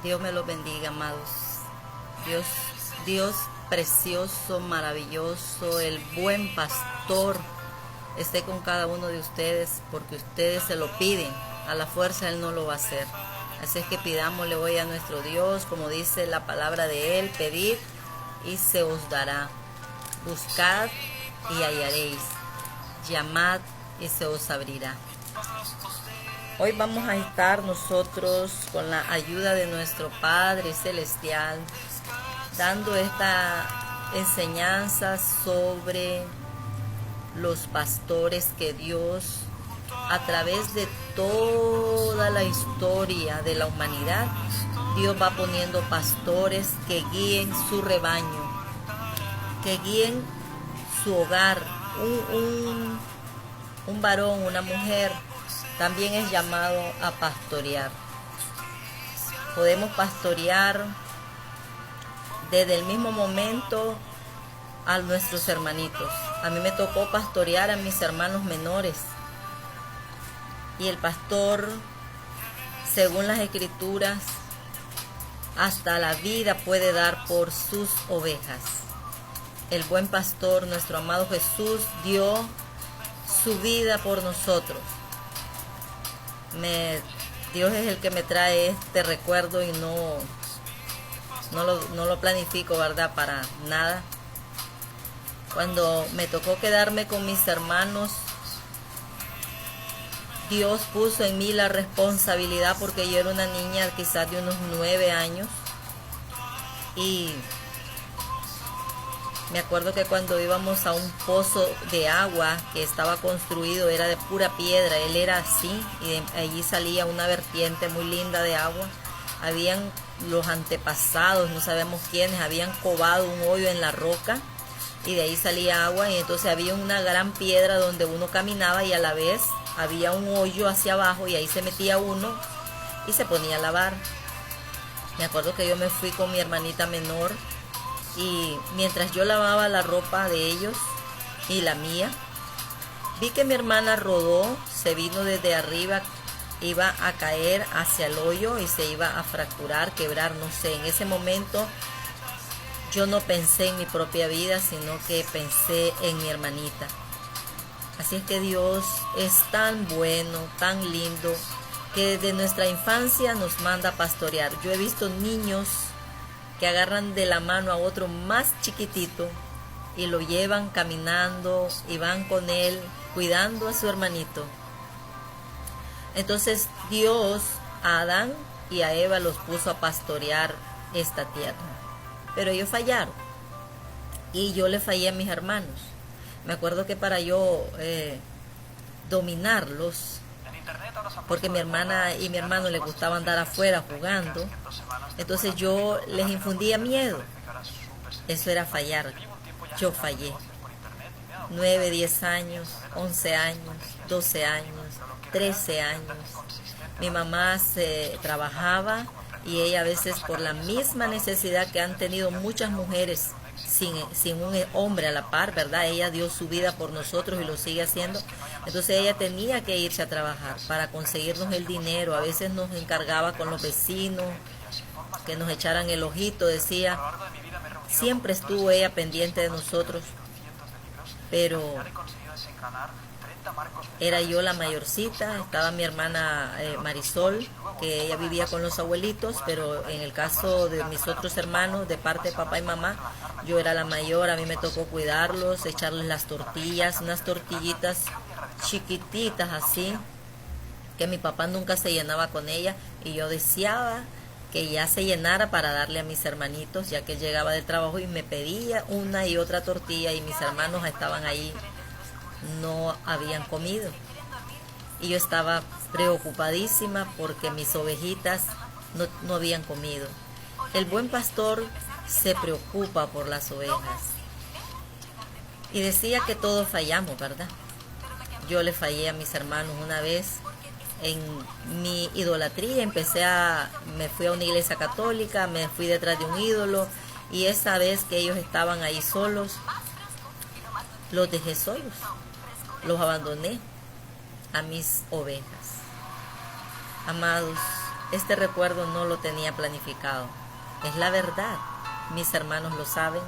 Dios me los bendiga, amados. Dios, Dios precioso, maravilloso, el buen pastor, esté con cada uno de ustedes, porque ustedes se lo piden. A la fuerza Él no lo va a hacer. Así es que pidámosle hoy a nuestro Dios, como dice la palabra de Él: pedid y se os dará. Buscad y hallaréis. Llamad y se os abrirá. Hoy vamos a estar nosotros, con la ayuda de nuestro Padre Celestial, dando esta enseñanza sobre los pastores que Dios, a través de toda la historia de la humanidad, Dios va poniendo pastores que guíen su rebaño, que guíen su hogar. Un varón, una mujer, también es llamado a pastorear. Podemos pastorear desde el mismo momento a nuestros hermanitos. A mí me tocó pastorear a mis hermanos menores. Y el pastor, según las Escrituras, hasta la vida puede dar por sus ovejas. El buen pastor, nuestro amado Jesús, dio su vida por nosotros. Dios es el que me trae este recuerdo y no lo planifico, ¿verdad? Para nada. Cuando me tocó quedarme con mis hermanos, Dios puso en mí la responsabilidad, porque yo era una niña quizás de unos 9 años. Y me acuerdo que cuando íbamos a un pozo de agua que estaba construido, era de pura piedra, él era así, y de allí salía una vertiente muy linda de agua. Habían los antepasados, no sabemos quiénes, habían cavado un hoyo en la roca y de ahí salía agua, y entonces había una gran piedra donde uno caminaba y a la vez había un hoyo hacia abajo, y ahí se metía uno y se ponía a lavar. Me acuerdo que yo me fui con mi hermanita menor, y mientras yo lavaba la ropa de ellos y la mía, vi que mi hermana rodó, se vino desde arriba, iba a caer hacia el hoyo y se iba a fracturar, quebrar, no sé. En ese momento yo no pensé en mi propia vida, sino que pensé en mi hermanita. Así es que Dios es tan bueno, tan lindo, que desde nuestra infancia nos manda a pastorear. Yo he visto niños que agarran de la mano a otro más chiquitito y lo llevan caminando y van con él cuidando a su hermanito. Entonces Dios a Adán y a Eva los puso a pastorear esta tierra, pero ellos fallaron, y yo le fallé a mis hermanos. Me acuerdo que para yo dominarlos, porque mi hermana y mi hermano les gustaba andar afuera jugando, entonces yo les infundía miedo. Eso era fallar. Yo fallé. 9, 10 años, 11 años, 12 años, 13 años. Mi mamá trabajaba, y ella a veces, por la misma necesidad que han tenido muchas mujeres sin un hombre a la par, ¿verdad? Ella dio su vida por nosotros y lo sigue haciendo. Entonces ella tenía que irse a trabajar para conseguirnos el dinero. A veces nos encargaba con los vecinos que nos echaran el ojito, decía. Siempre estuvo ella pendiente de nosotros, pero era yo la mayorcita. Estaba mi hermana Marisol, que ella vivía con los abuelitos, pero en el caso de mis otros hermanos, de parte de papá y mamá, yo era la mayor. A mí me tocó cuidarlos, echarles las tortillas, unas tortillitas chiquititas así, que mi papá nunca se llenaba con ella, y yo deseaba que ya se llenara para darle a mis hermanitos, ya que él llegaba del trabajo y me pedía una y otra tortilla, y mis hermanos estaban ahí, no habían comido, y yo estaba preocupadísima porque mis ovejitas no habían comido. El buen pastor se preocupa por las ovejas. Y decía que todos fallamos, ¿verdad? Yo le fallé a mis hermanos una vez. En mi idolatría me fui a una iglesia católica, me fui detrás de un ídolo, y esa vez que ellos estaban ahí solos, los dejé solos, los abandoné a mis ovejas. Amados, este recuerdo no lo tenía planificado. Es la verdad, mis hermanos lo saben.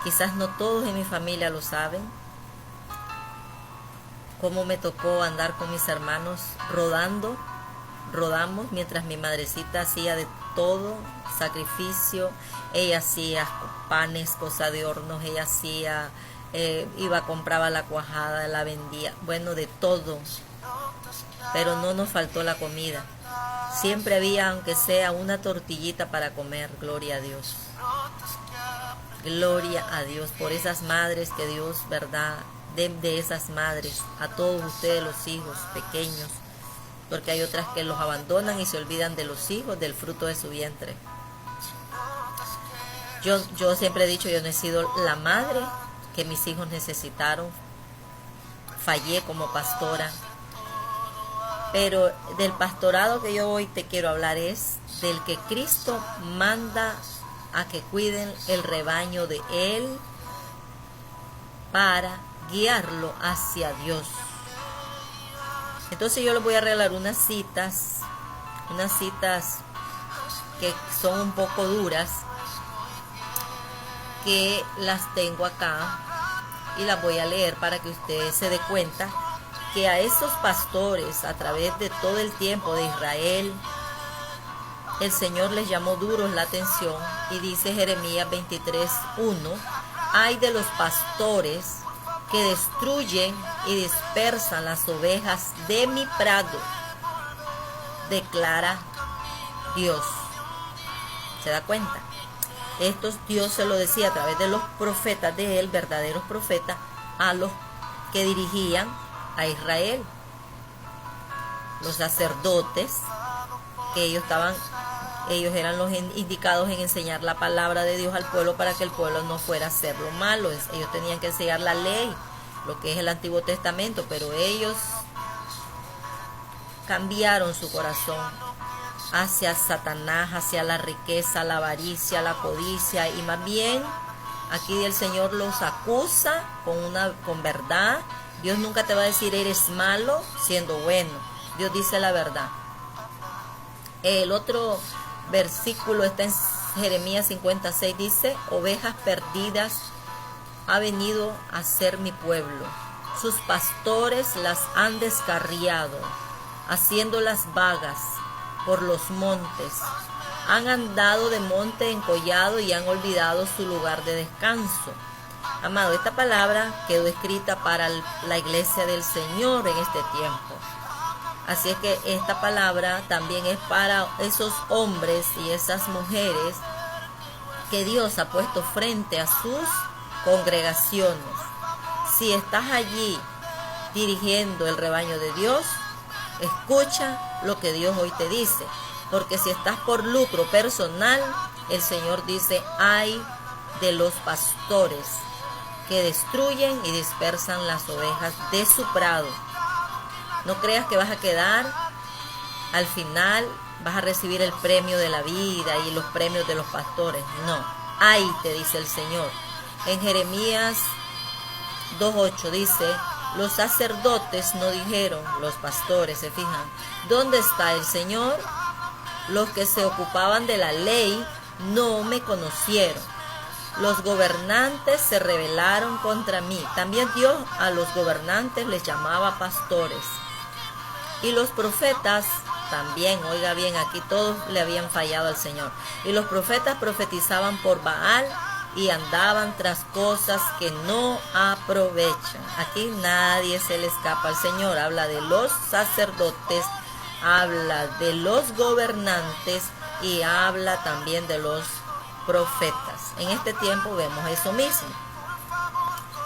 Quizás no todos en mi familia lo saben. Cómo me tocó andar con mis hermanos rodamos mientras mi madrecita hacía de todo, sacrificio. Ella hacía panes, cosas de hornos, ella hacía, compraba la cuajada, la vendía, bueno, de todo. Pero no nos faltó la comida. Siempre había, aunque sea una tortillita para comer. Gloria a Dios. Gloria a Dios por esas madres que Dios, ¿verdad? De esas madres, a todos ustedes los hijos pequeños, porque hay otras que los abandonan y se olvidan de los hijos, del fruto de su vientre. Yo siempre he dicho, yo no he sido la madre que mis hijos necesitaron. Fallé como pastora. Pero del pastorado que yo hoy te quiero hablar es del que Cristo manda a que cuiden el rebaño de Él para guiarlo hacia Dios. Entonces yo les voy a regalar unas citas que son un poco duras, que las tengo acá y las voy a leer para que usted se dé cuenta que a esos pastores a través de todo el tiempo de Israel, el Señor les llamó duros la atención, y dice Jeremías 23:1, ay de los pastores que destruyen y dispersan las ovejas de mi prado, declara Dios. ¿Se da cuenta? Esto Dios se lo decía a través de los profetas de Él, verdaderos profetas, a los que dirigían a Israel, los sacerdotes, que ellos eran los indicados en enseñar la palabra de Dios al pueblo para que el pueblo no fuera a hacer lo malo. Ellos tenían que enseñar la ley, lo que es el Antiguo Testamento, pero ellos cambiaron su corazón hacia Satanás, hacia la riqueza, la avaricia, la codicia, y más bien aquí el Señor los acusa con verdad. Dios nunca te va a decir eres malo siendo bueno. Dios dice la verdad. El otro versículo está en Jeremías 56, dice, ovejas perdidas ha venido a ser mi pueblo. Sus pastores las han descarriado, haciéndolas vagas por los montes. Han andado de monte en collado y han olvidado su lugar de descanso. Amado, esta palabra quedó escrita para la iglesia del Señor en este tiempo. Así es que esta palabra también es para esos hombres y esas mujeres que Dios ha puesto frente a sus congregaciones. Si estás allí dirigiendo el rebaño de Dios, escucha lo que Dios hoy te dice. Porque si estás por lucro personal, el Señor dice, ay de los pastores que destruyen y dispersan las ovejas de su prado. No creas que vas a quedar, al final vas a recibir el premio de la vida y los premios de los pastores. No, ay, te dice el Señor. En Jeremías 2:8 dice, los sacerdotes no dijeron, los pastores, se fijan, ¿dónde está el Señor? Los que se ocupaban de la ley no me conocieron. Los gobernantes se rebelaron contra mí. También Dios a los gobernantes les llamaba pastores. Y los profetas también, oiga bien, aquí todos le habían fallado al Señor. Y los profetas profetizaban por Baal y andaban tras cosas que no aprovechan. Aquí nadie se le escapa al Señor. Habla de los sacerdotes, habla de los gobernantes y habla también de los profetas. En este tiempo vemos eso mismo.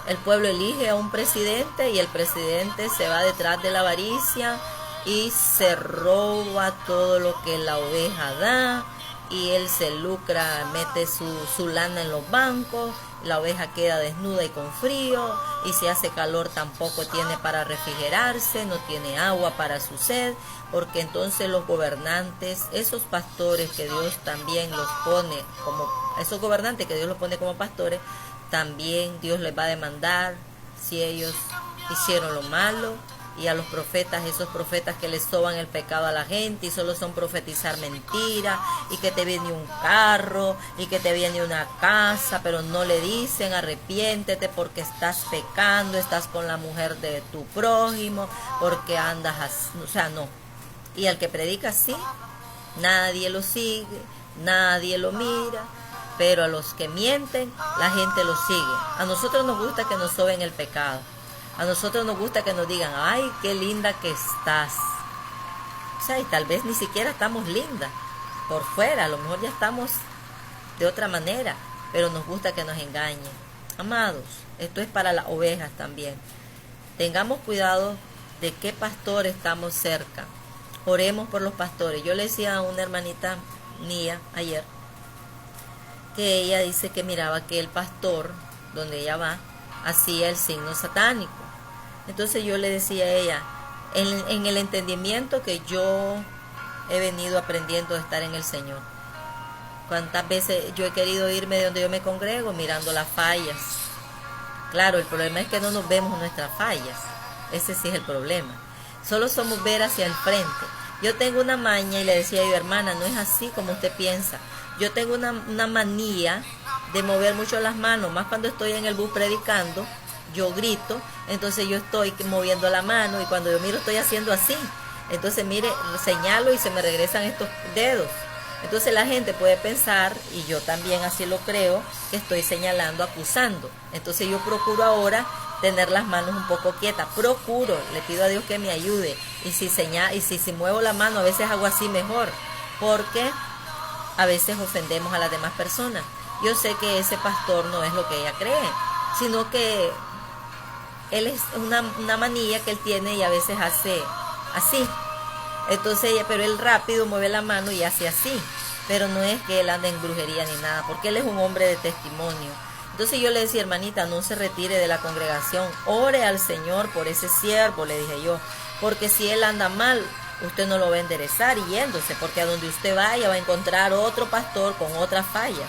El pueblo elige a un presidente y el presidente se va detrás de la avaricia y se roba todo lo que la oveja da, y él se lucra, mete su lana en los bancos, la oveja queda desnuda y con frío, y si hace calor tampoco tiene para refrigerarse, no tiene agua para su sed, porque entonces los gobernantes, esos pastores que Dios también los pone como, esos gobernantes que Dios los pone como pastores, también Dios les va a demandar si ellos hicieron lo malo y a los profetas, esos profetas que les soban el pecado a la gente y solo son profetizar mentira, y que te viene un carro y que te viene una casa, pero no le dicen arrepiéntete porque estás pecando, estás con la mujer de tu prójimo, porque andas así, o sea, no. Y al que predica así, nadie lo sigue, nadie lo mira, pero a los que mienten, la gente los sigue. A nosotros nos gusta que nos soben el pecado. A nosotros nos gusta que nos digan, ay, qué linda que estás. O sea, y tal vez ni siquiera estamos lindas por fuera, a lo mejor ya estamos de otra manera, pero nos gusta que nos engañen. Amados, esto es para las ovejas también. Tengamos cuidado de qué pastor estamos cerca. Oremos por los pastores. Yo le decía a una hermanita mía ayer que ella dice que miraba que el pastor, donde ella va, hacía el signo satánico. Entonces yo le decía a ella, en el entendimiento que yo he venido aprendiendo a estar en el Señor, cuántas veces yo he querido irme de donde yo me congrego mirando las fallas. Claro, el problema es que no nos vemos nuestras fallas. Ese sí es el problema. Solo somos ver hacia el frente. Yo tengo una maña, y le decía yo, hermana, no es así como usted piensa. Yo tengo una manía de mover mucho las manos, más cuando estoy en el bus predicando, yo grito, entonces yo estoy moviendo la mano, y cuando yo miro estoy haciendo así. Entonces mire, señalo y se me regresan estos dedos. Entonces la gente puede pensar, y yo también así lo creo, que estoy señalando, acusando. Entonces yo procuro ahora tener las manos un poco quietas, procuro, le pido a Dios que me ayude, y si muevo la mano a veces hago así mejor, porque a veces ofendemos a las demás personas. Yo sé que ese pastor no es lo que ella cree, sino que él es una manía que él tiene, y a veces hace así. Entonces pero él rápido mueve la mano y hace así, pero no es que él ande en brujería ni nada, porque él es un hombre de testimonio. Entonces yo le decía, hermanita, no se retire de la congregación, ore al Señor por ese siervo, le dije yo, porque si él anda mal, usted no lo va a enderezar yéndose, porque a donde usted vaya va a encontrar otro pastor con otras fallas.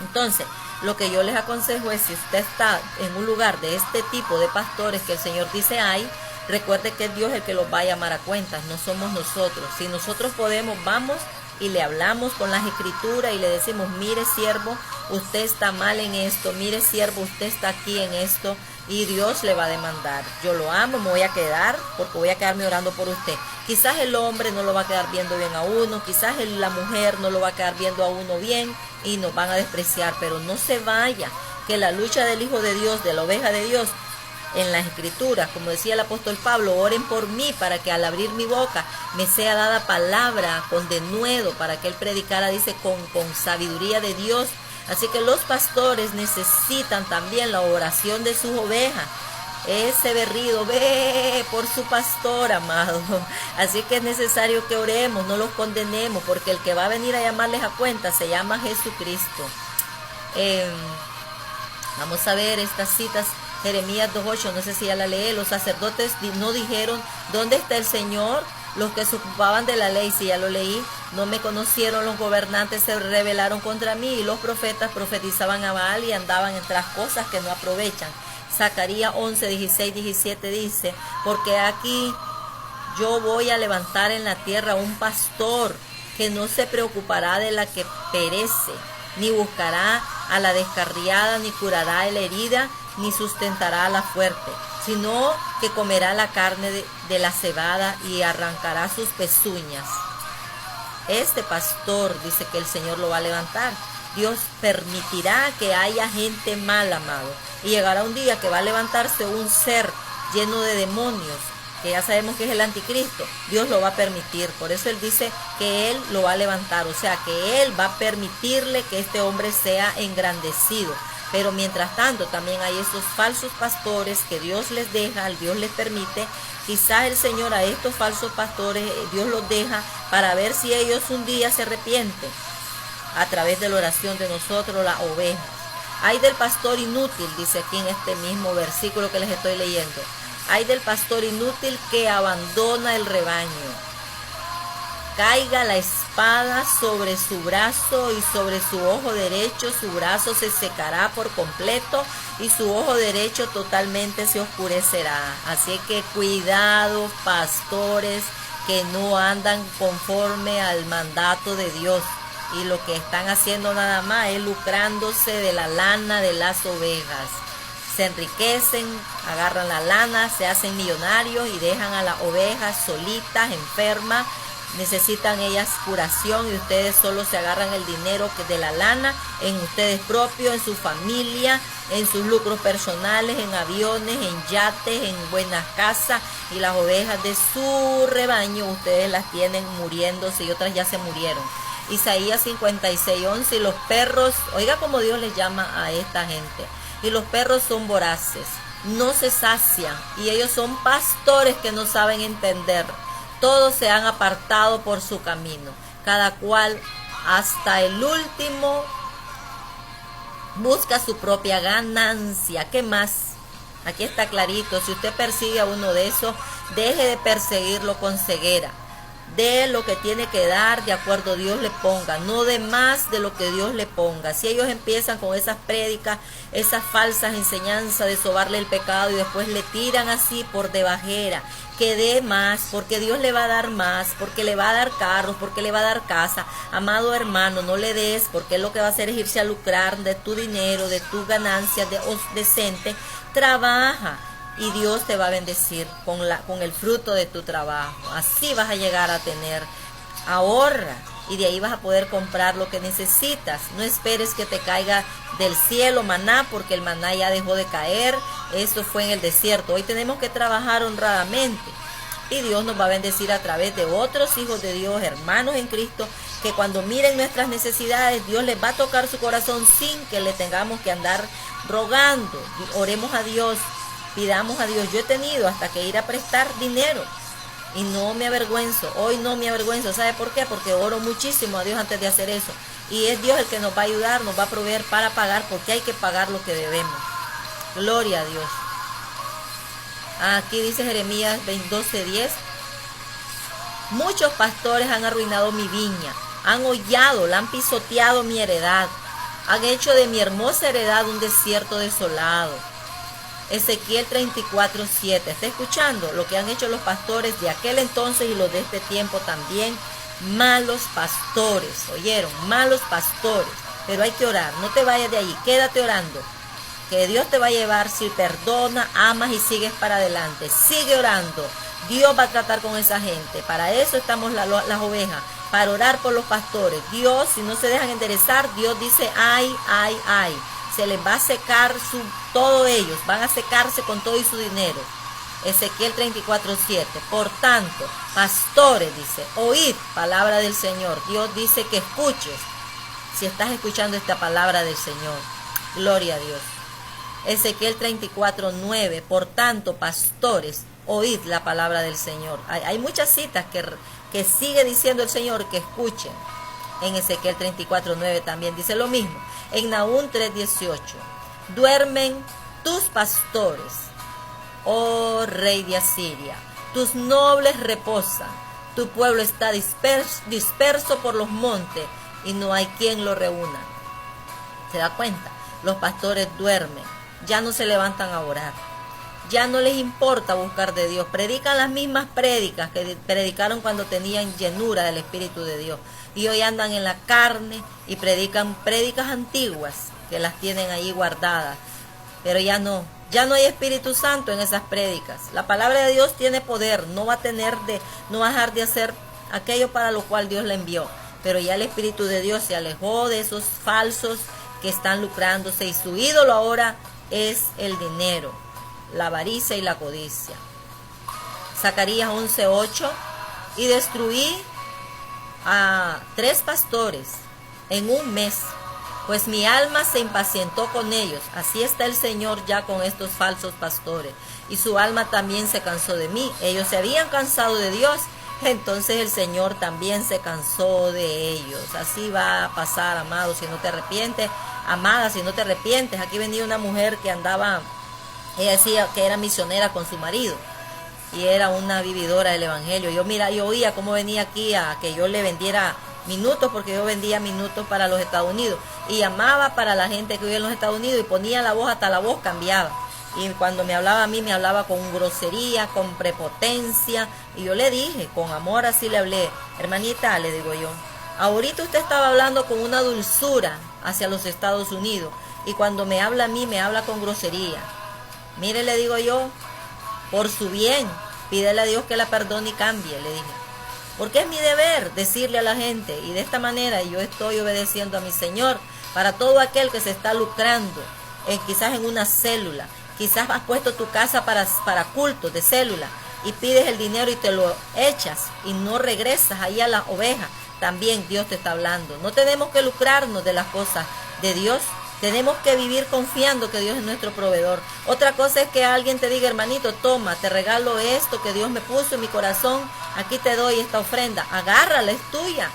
Entonces, lo que yo les aconsejo es, si usted está en un lugar de este tipo de pastores que el Señor dice hay, recuerde que es Dios el que los va a llamar a cuentas, no somos nosotros. Si nosotros podemos, vamos y le hablamos con las escrituras y le decimos, mire siervo, usted está mal en esto, mire siervo, usted está aquí en esto, y Dios le va a demandar. Yo lo amo, me voy a quedar, porque voy a quedarme orando por usted. Quizás el hombre no lo va a quedar viendo bien a uno, quizás la mujer no lo va a quedar viendo a uno bien, y nos van a despreciar, pero no se vaya, que la lucha del Hijo de Dios, de la oveja de Dios, en las escrituras, como decía el apóstol Pablo, oren por mí para que al abrir mi boca me sea dada palabra con denuedo, para que él predicara, dice, con sabiduría de Dios. Así que los pastores necesitan también la oración de sus ovejas. Ese berrido, ve por su pastor, amado. Así que es necesario que oremos, no los condenemos, porque el que va a venir a llamarles a cuenta se llama Jesucristo. Vamos a ver estas citas. Jeremías 2:8, no sé si ya la lee. Los sacerdotes no dijeron, ¿dónde está el Señor? Los que se ocupaban de la ley, si ya lo leí, no me conocieron, los gobernantes se rebelaron contra mí, y los profetas profetizaban a Baal y andaban en otras cosas que no aprovechan. Zacarías 11:16-17 dice, porque aquí yo voy a levantar en la tierra un pastor que no se preocupará de la que perece, ni buscará a la descarriada, ni curará a la herida, ni sustentará a la fuerte, sino que comerá la carne de la cebada y arrancará sus pezuñas. Este pastor dice que el Señor lo va a levantar. Dios permitirá que haya gente mala, amado, y llegará un día que va a levantarse un ser lleno de demonios, que ya sabemos que es el anticristo. Dios lo va a permitir, por eso Él dice que Él lo va a levantar, o sea que Él va a permitirle que este hombre sea engrandecido. Pero mientras tanto también hay esos falsos pastores que Dios les deja, Dios les permite. Quizás el Señor a estos falsos pastores, Dios los deja para ver si ellos un día se arrepienten a través de la oración de nosotros, las ovejas. Ay del pastor inútil, dice aquí en este mismo versículo que les estoy leyendo. Ay del pastor inútil que abandona el rebaño. caiga la espada sobre su brazo y sobre su ojo derecho, su brazo se secará por completo y su ojo derecho totalmente se oscurecerá. Así que cuidado, pastores que no andan conforme al mandato de Dios y lo que están haciendo nada más es lucrándose de la lana de las ovejas. Se enriquecen, agarran la lana, se hacen millonarios y dejan a las ovejas solitas, enfermas. Necesitan ellas curación y ustedes solo se agarran el dinero de la lana en ustedes propios, en su familia, en sus lucros personales, en aviones, en yates, en buenas casas, y las ovejas de su rebaño ustedes las tienen muriéndose y otras ya se murieron. Isaías 56:11, y los perros, oiga como Dios les llama a esta gente, y los perros son voraces, no se sacian, y ellos son pastores que no saben entender. Todos se han apartado por su camino, cada cual hasta el último busca su propia ganancia. ¿Qué más? Aquí está clarito, si usted persigue a uno de esos, deje de perseguirlo con ceguera. De lo que tiene que dar de acuerdo a Dios le ponga, no de más de lo que Dios le ponga. Si ellos empiezan con esas prédicas, esas falsas enseñanzas de sobarle el pecado y después le tiran así por debajera, que dé más, porque Dios le va a dar más, porque le va a dar carros, porque le va a dar casa. Amado hermano, no le des, porque lo que va a hacer es irse a lucrar de tu dinero, de tus ganancias decente. Trabaja y Dios te va a bendecir con el fruto de tu trabajo. Así vas a llegar a tener. Ahorra y de ahí vas a poder comprar lo que necesitas. No esperes que te caiga del cielo maná, porque el maná ya dejó de caer. Eso fue en el desierto. Hoy tenemos que trabajar honradamente y Dios nos va a bendecir a través de otros hijos de Dios, hermanos en Cristo, que cuando miren nuestras necesidades, Dios les va a tocar su corazón sin que le tengamos que andar rogando. Oremos a Dios, pidamos a Dios. Yo he tenido hasta que ir a prestar dinero y no me avergüenzo. Hoy no me avergüenzo. ¿Sabe por qué? Porque oro muchísimo a Dios antes de hacer eso. Y es Dios el que nos va a ayudar, nos va a proveer para pagar, porque hay que pagar lo que debemos. Gloria a Dios. Aquí dice Jeremías 12:10. Muchos pastores han arruinado mi viña, han hollado, la han pisoteado mi heredad, han hecho de mi hermosa heredad un desierto desolado. Ezequiel 34:7. ¿Está escuchando lo que han hecho los pastores de aquel entonces y los de este tiempo también? Malos pastores, ¿oyeron? Malos pastores. Pero hay que orar, no te vayas de allí, quédate orando, que Dios te va a llevar si perdona, amas y sigues para adelante. Sigue orando, Dios va a tratar con esa gente. Para eso estamos las ovejas, para orar por los pastores. Dios, si no se dejan enderezar, Dios dice, ay, ay, ay. Se les va a secar todo ellos, van a secarse con todo y su dinero. Ezequiel 34:7. Por tanto, pastores, dice, oíd palabra del Señor. Dios dice que escuches. Si estás escuchando esta palabra del Señor, gloria a Dios. Ezequiel 34:9. Por tanto, pastores, oíd la palabra del Señor. Hay muchas citas que sigue diciendo el Señor que escuchen. En Ezequiel 34:9 también dice lo mismo. En Nahum 3:18. Duermen tus pastores, oh rey de Asiria. Tus nobles reposan. Tu pueblo está disperso por los montes y no hay quien lo reúna. ¿Se da cuenta? Los pastores duermen. Ya no se levantan a orar. Ya no les importa buscar de Dios. Predican las mismas prédicas que predicaron cuando tenían llenura del Espíritu de Dios. Y hoy andan en la carne y predican prédicas antiguas que las tienen ahí guardadas. Pero ya no hay Espíritu Santo en esas prédicas. La palabra de Dios tiene poder. No va a dejar de hacer aquello para lo cual Dios la envió. Pero ya el Espíritu de Dios se alejó de esos falsos que están lucrándose. Y su ídolo ahora es el dinero, la avaricia y la codicia. Zacarías 11:8. Y destruí a 3 pastores en un mes, pues mi alma se impacientó con ellos. Así está el Señor ya con estos falsos pastores, y su alma también se cansó de mí. Ellos se habían cansado de Dios, entonces el Señor también se cansó de ellos. Así va a pasar, amado, si no te arrepientes. Amada, si no te arrepientes. Aquí venía una mujer que andaba, ella decía que era misionera con su marido, y era una vividora del evangelio. Yo oía cómo venía aquí a que yo le vendiera minutos, porque yo vendía minutos para los Estados Unidos y llamaba para la gente que vive en los Estados Unidos y ponía la voz, hasta la voz cambiaba. Y cuando me hablaba a mí, me hablaba con grosería, con prepotencia. Y yo le dije, con amor así le hablé: hermanita, le digo yo, ahorita usted estaba hablando con una dulzura hacia los Estados Unidos, y cuando me habla a mí, me habla con grosería. Mire, le digo yo, por su bien, pídele a Dios que la perdone y cambie, le dije. Porque es mi deber decirle a la gente, y de esta manera yo estoy obedeciendo a mi Señor. Para todo aquel que se está lucrando, quizás en una célula, quizás has puesto tu casa para cultos de célula y pides el dinero y te lo echas y no regresas ahí a las ovejas. También Dios te está hablando. No tenemos que lucrarnos de las cosas de Dios. Tenemos que vivir confiando que Dios es nuestro proveedor. Otra cosa es que alguien te diga: hermanito, toma, te regalo esto que Dios me puso en mi corazón, aquí te doy esta ofrenda, agárrala, es tuya.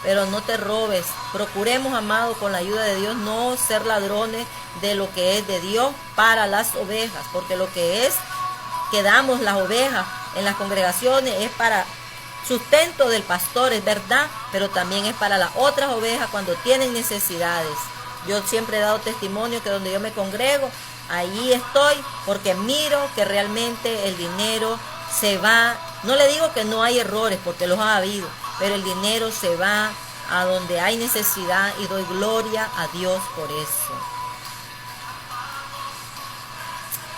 Pero no te robes. Procuremos, amado, con la ayuda de Dios, no ser ladrones de lo que es de Dios para las ovejas, porque lo que es que damos las ovejas en las congregaciones es para sustento del pastor, es verdad, pero también es para las otras ovejas cuando tienen necesidades. Yo siempre he dado testimonio que donde yo me congrego, allí estoy, porque miro que realmente el dinero se va. No le digo que no hay errores, porque los ha habido, pero el dinero se va a donde hay necesidad, y doy gloria a Dios por eso.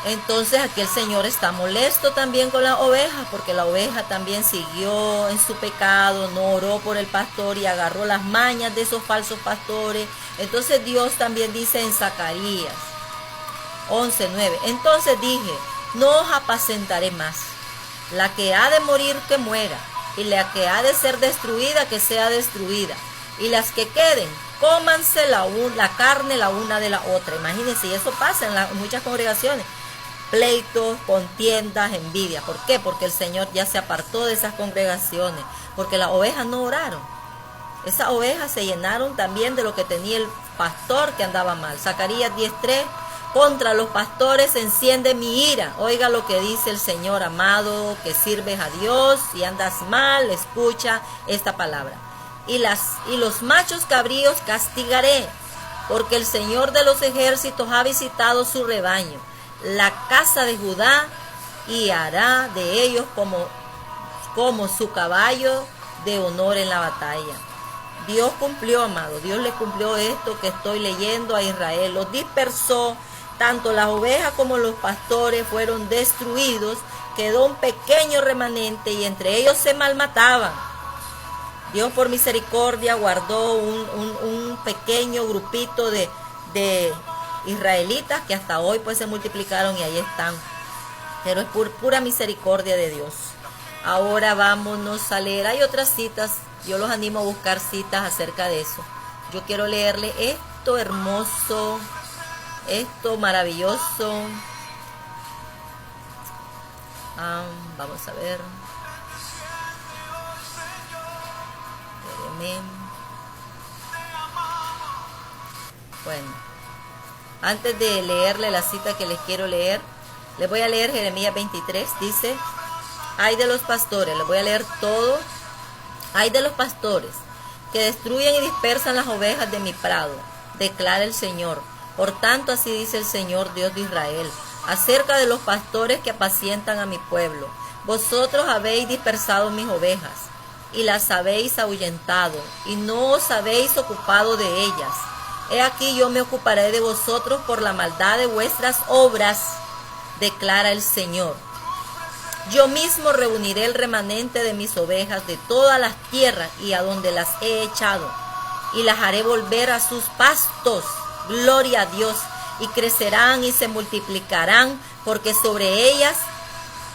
Entonces aquí el Señor está molesto también con la oveja, porque la oveja también siguió en su pecado, no oró por el pastor y agarró las mañas de esos falsos pastores. Entonces Dios también dice en Zacarías 11:9, entonces dije: no os apacentaré más, la que ha de morir que muera, y la que ha de ser destruida que sea destruida, y las que queden, cómanse la carne la una de la otra. Imagínense, y eso pasa en muchas congregaciones. Pleitos, contiendas, envidia. ¿Por qué? Porque el Señor ya se apartó de esas congregaciones, porque las ovejas no oraron. Esas ovejas se llenaron también de lo que tenía el pastor que andaba mal. Zacarías 10:3, contra los pastores se enciende mi ira. Oiga lo que dice el Señor, amado, que sirves a Dios y andas mal, escucha esta palabra. Y los machos cabríos castigaré, porque el Señor de los ejércitos ha visitado su rebaño, la casa de Judá, y hará de ellos como su caballo de honor en la batalla. Dios cumplió, amado, Dios le cumplió esto que estoy leyendo a Israel. Los dispersó, tanto las ovejas como los pastores fueron destruidos, quedó un pequeño remanente y entre ellos se malmataban. Dios por misericordia guardó un pequeño grupito de israelitas que hasta hoy pues se multiplicaron y ahí están. Pero es por pura misericordia de Dios. Ahora vámonos a leer. Hay otras citas. Yo los animo a buscar citas acerca de eso. Yo quiero leerle esto hermoso, esto maravilloso. Vamos a ver. Espérenme. Bueno, antes de leerle la cita que les quiero leer, les voy a leer Jeremías 23. Dice: ay de los pastores, les voy a leer todo. Ay de los pastores que destruyen y dispersan las ovejas de mi prado, declara el Señor. Por tanto, así dice el Señor, Dios de Israel, acerca de los pastores que apacientan a mi pueblo: vosotros habéis dispersado mis ovejas y las habéis ahuyentado, y no os habéis ocupado de ellas. He aquí yo me ocuparé de vosotros por la maldad de vuestras obras, declara el Señor. Yo mismo reuniré el remanente de mis ovejas de todas las tierras y a donde las he echado, y las haré volver a sus pastos. Gloria a Dios. Y crecerán y se multiplicarán, porque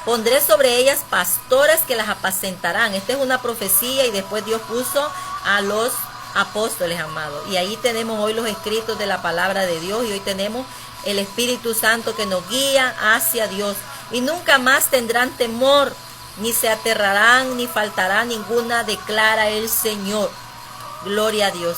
pondré sobre ellas pastores que las apacentarán. Esta es una profecía, y después Dios puso a los apóstoles, amados. Y ahí tenemos hoy los escritos de la palabra de Dios, y hoy tenemos el Espíritu Santo que nos guía hacia Dios. Y nunca más tendrán temor, ni se aterrarán, ni faltará ninguna, declara el Señor. Gloria a Dios.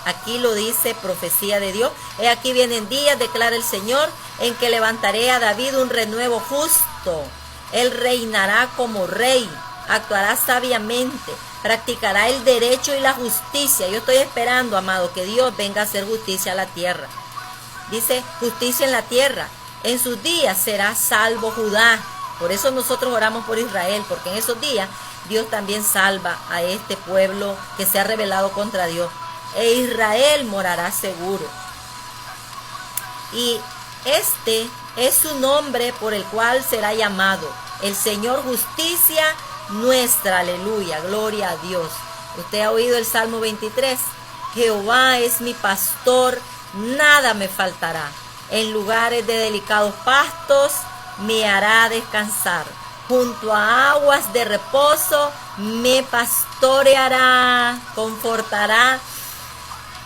Aquí lo dice profecía de Dios. He aquí vienen días, declara el Señor, en que levantaré a David un renuevo justo, Él reinará como rey, actuará sabiamente, practicará el derecho y la justicia. Yo estoy esperando, amado, que Dios venga a hacer justicia a la tierra. Dice, justicia en la tierra. En sus días será salvo Judá. Por eso nosotros oramos por Israel, porque en esos días Dios también salva a este pueblo que se ha rebelado contra Dios. E Israel morará seguro. Y este es su nombre por el cual será llamado el Señor Justicia nuestra. Aleluya, gloria a Dios. Usted ha oído el Salmo 23. Jehová es mi pastor, nada me faltará. En lugares de delicados pastos me hará descansar. Junto a aguas de reposo me pastoreará, confortará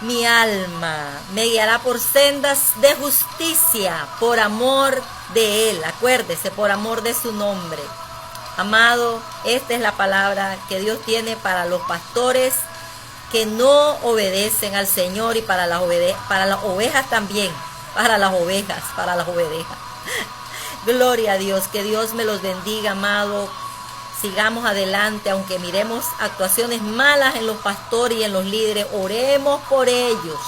mi alma, me guiará por sendas de justicia, por amor de Él. Acuérdese, por amor de su nombre. Amado, esta es la palabra que Dios tiene para los pastores que no obedecen al Señor y para las ovejas también, para las ovejas. Gloria a Dios, que Dios me los bendiga, amado. Sigamos adelante, aunque miremos actuaciones malas en los pastores y en los líderes, oremos por ellos.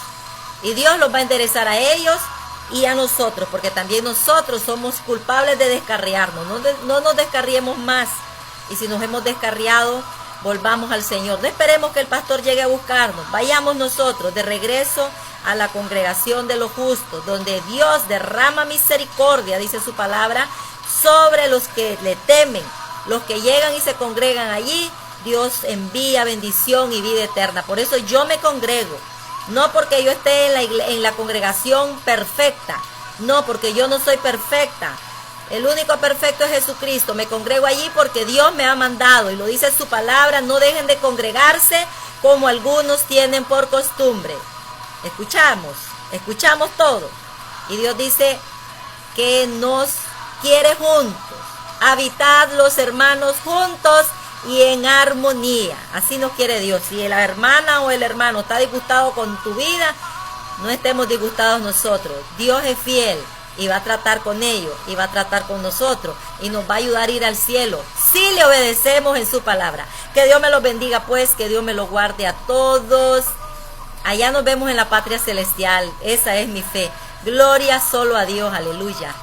Y Dios los va a enderezar a ellos y a nosotros, porque también nosotros somos culpables de descarriarnos. No nos descarriemos más. Y si nos hemos descarriado, volvamos al Señor. No esperemos que el pastor llegue a buscarnos. Vayamos nosotros de regreso a la congregación de los justos, donde Dios derrama misericordia, dice su palabra, sobre los que le temen. Los que llegan y se congregan allí, Dios envía bendición y vida eterna. Por eso yo me congrego. No porque yo esté en la congregación perfecta. No, porque yo no soy perfecta. El único perfecto es Jesucristo. Me congrego allí porque Dios me ha mandado. Y lo dice su palabra, no dejen de congregarse como algunos tienen por costumbre. Escuchamos todo. Y Dios dice que nos quiere juntos. Habitad los hermanos juntos y en armonía. Así nos quiere Dios. Si la hermana o el hermano está disgustado con tu vida, no estemos disgustados nosotros. Dios es fiel y va a tratar con ellos y va a tratar con nosotros y nos va a ayudar a ir al cielo si le obedecemos en su palabra. Que Dios me los bendiga, pues, que Dios me los guarde a todos. Allá nos vemos en la patria celestial. Esa es mi fe. Gloria solo a Dios. Aleluya.